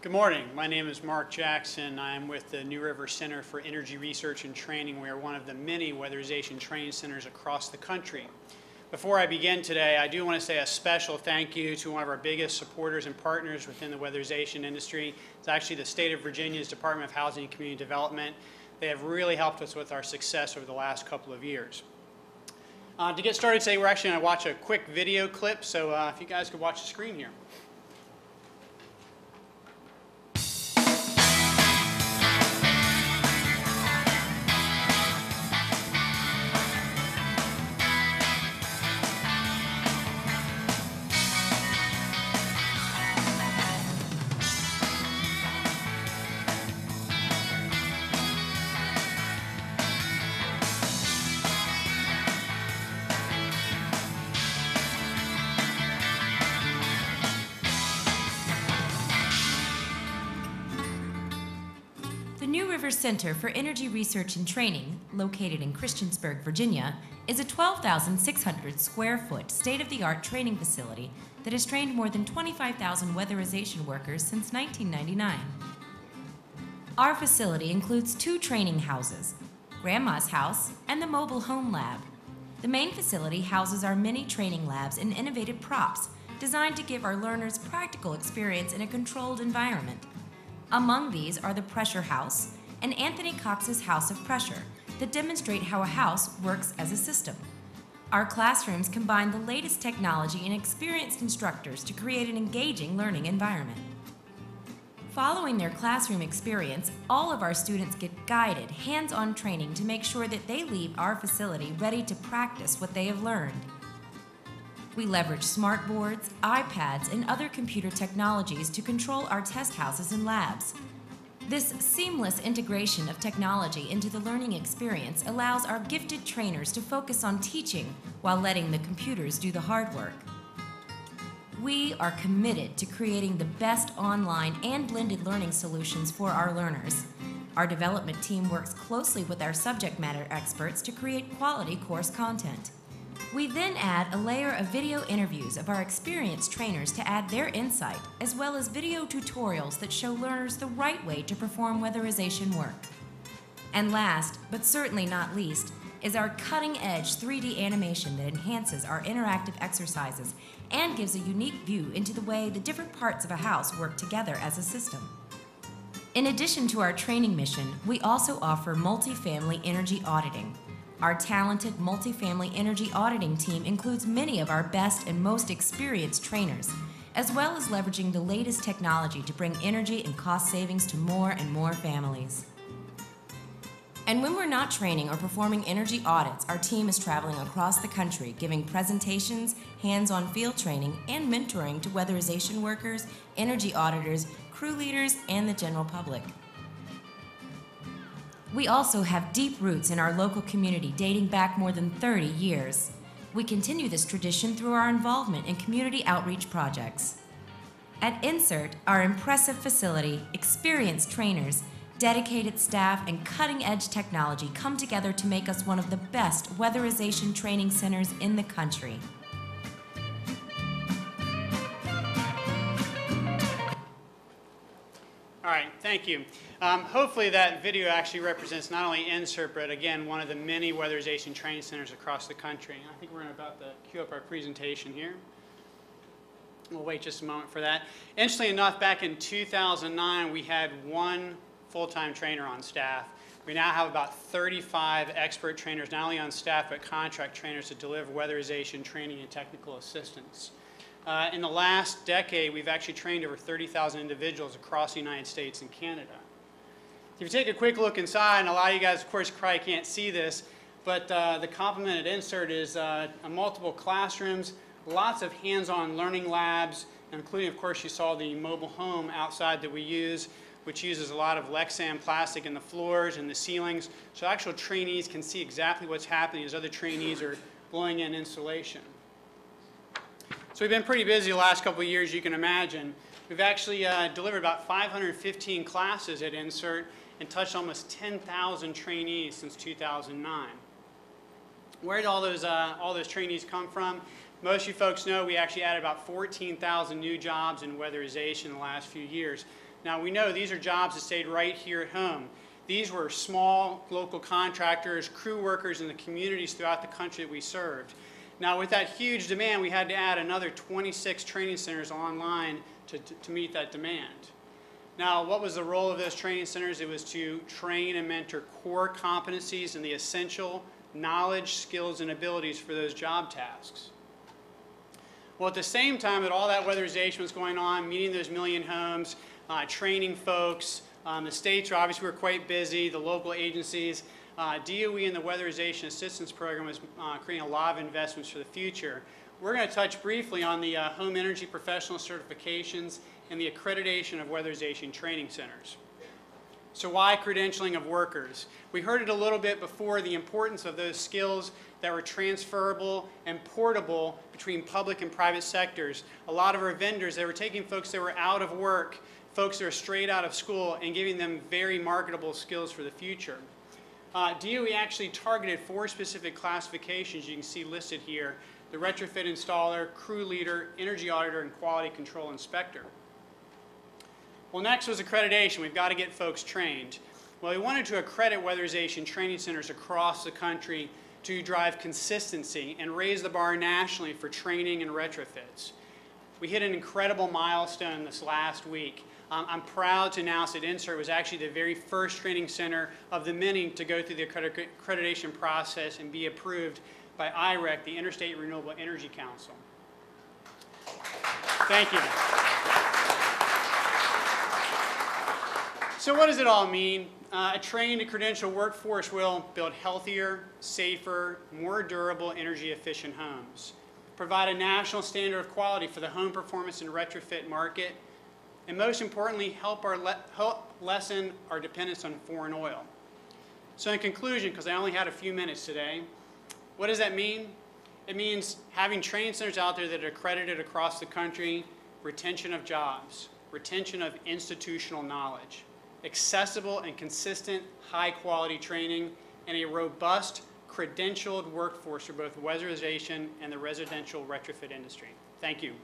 Good morning. My name is Mark Jackson. I'm with the New River Center for Energy Research and Training. We are one of the many weatherization training centers across the country. Before I begin today, I do want to say a special thank you to one of our biggest supporters and partners within the weatherization industry. It's actually the State of Virginia's Department of Housing and Community Development. They have really helped us with our success over the last couple of years. To get started today, we're actually going to watch a quick video clip, so if you guys could watch the screen here. The New River Center for Energy Research and Training, located in Christiansburg, Virginia, is a 12,600 square foot state-of-the-art training facility that has trained more than 25,000 weatherization workers since 1999. Our facility includes 2 training houses, Grandma's House and the Mobile Home Lab. The main facility houses our many training labs and innovative props designed to give our learners practical experience in a controlled environment. Among these are the Pressure House and Anthony Cox's House of Pressure that demonstrate how a house works as a system. Our classrooms combine the latest technology and experienced instructors to create an engaging learning environment. Following their classroom experience, all of our students get guided, hands-on training to make sure that they leave our facility ready to practice what they have learned. We leverage smart boards, iPads, and other computer technologies to control our test houses and labs. This seamless integration of technology into the learning experience allows our gifted trainers to focus on teaching while letting the computers do the hard work. We are committed to creating the best online and blended learning solutions for our learners. Our development team works closely with our subject matter experts to create quality course content. We then add a layer of video interviews of our experienced trainers to add their insight, as well as video tutorials that show learners the right way to perform weatherization work. And last, but certainly not least, is our cutting-edge 3D animation that enhances our interactive exercises and gives a unique view into the way the different parts of a house work together as a system. In addition to our training mission, we also offer multifamily energy auditing. Our talented multifamily energy auditing team includes many of our best and most experienced trainers, as well as leveraging the latest technology to bring energy and cost savings to more and more families. And when we're not training or performing energy audits, our team is traveling across the country, giving presentations, hands-on field training, and mentoring to weatherization workers, energy auditors, crew leaders, and the general public. We also have deep roots in our local community dating back more than 30 years. We continue this tradition through our involvement in community outreach projects. At NRCERT, our impressive facility, experienced trainers, dedicated staff, and cutting-edge technology come together to make us one of the best weatherization training centers in the country. All right, thank you. Hopefully that video actually represents not only NRCERT, but again, one of the many weatherization training centers across the country. I think we're about to cue up our presentation here. We'll wait just a moment for that. Interestingly enough, back in 2009, we had 1 full-time trainer on staff. We now have about 35 expert trainers, not only on staff, but contract trainers to deliver weatherization training and technical assistance. In the last decade, we've actually trained over 30,000 individuals across the United States and Canada. If you take a quick look inside, and a lot of you guys, of course, probably can't see this, but the complement at NRCERT is multiple classrooms, lots of hands-on learning labs, including, of course, you saw the mobile home outside that we use, which uses a lot of Lexan plastic in the floors and the ceilings, so actual trainees can see exactly what's happening as other trainees are blowing in insulation. So we've been pretty busy the last couple of years, you can imagine. We've actually delivered about 515 classes at NRCERT and touched almost 10,000 trainees since 2009. Where did all those trainees come from? Most of you folks know we actually added about 14,000 new jobs in weatherization in the last few years. Now we know these are jobs that stayed right here at home. These were small local contractors, crew workers in the communities throughout the country that we served. Now with that huge demand, we had to add another 26 training centers online to meet that demand. Now what was the role of those training centers? It was to train and mentor core competencies and the essential knowledge, skills, and abilities for those job tasks. Well, at the same time that all that weatherization was going on, meeting those million homes, training folks, the states obviously were quite busy, the local agencies, DOE and the Weatherization Assistance Program was creating a lot of investments for the future. We're going to touch briefly on the home energy professional certifications and the accreditation of weatherization training centers. So why credentialing of workers? We heard it a little bit before, the importance of those skills that were transferable and portable between public and private sectors. A lot of our vendors, they were taking folks that were out of work, folks that are straight out of school, and giving them very marketable skills for the future. DOE actually targeted 4 specific classifications you can see listed here: the retrofit installer, crew leader, energy auditor, and quality control inspector. Well, next was accreditation. We've got to get folks trained. Well, we wanted to accredit weatherization training centers across the country to drive consistency and raise the bar nationally for training and retrofits. We hit an incredible milestone this last week. I'm proud to announce that NRCERT was actually the very first training center of the many to go through the accreditation process and be approved by IREC, the Interstate Renewable Energy Council. Thank you. So what does it all mean? A trained and credentialed workforce will build healthier, safer, more durable, energy-efficient homes, provide a national standard of quality for the home performance and retrofit market, and most importantly, help lessen our dependence on foreign oil. So in conclusion, because I only had a few minutes today, what does that mean? It means having training centers out there that are accredited across the country, retention of jobs, retention of institutional knowledge, accessible and consistent high-quality training, and a robust, credentialed workforce for both weatherization and the residential retrofit industry. Thank you.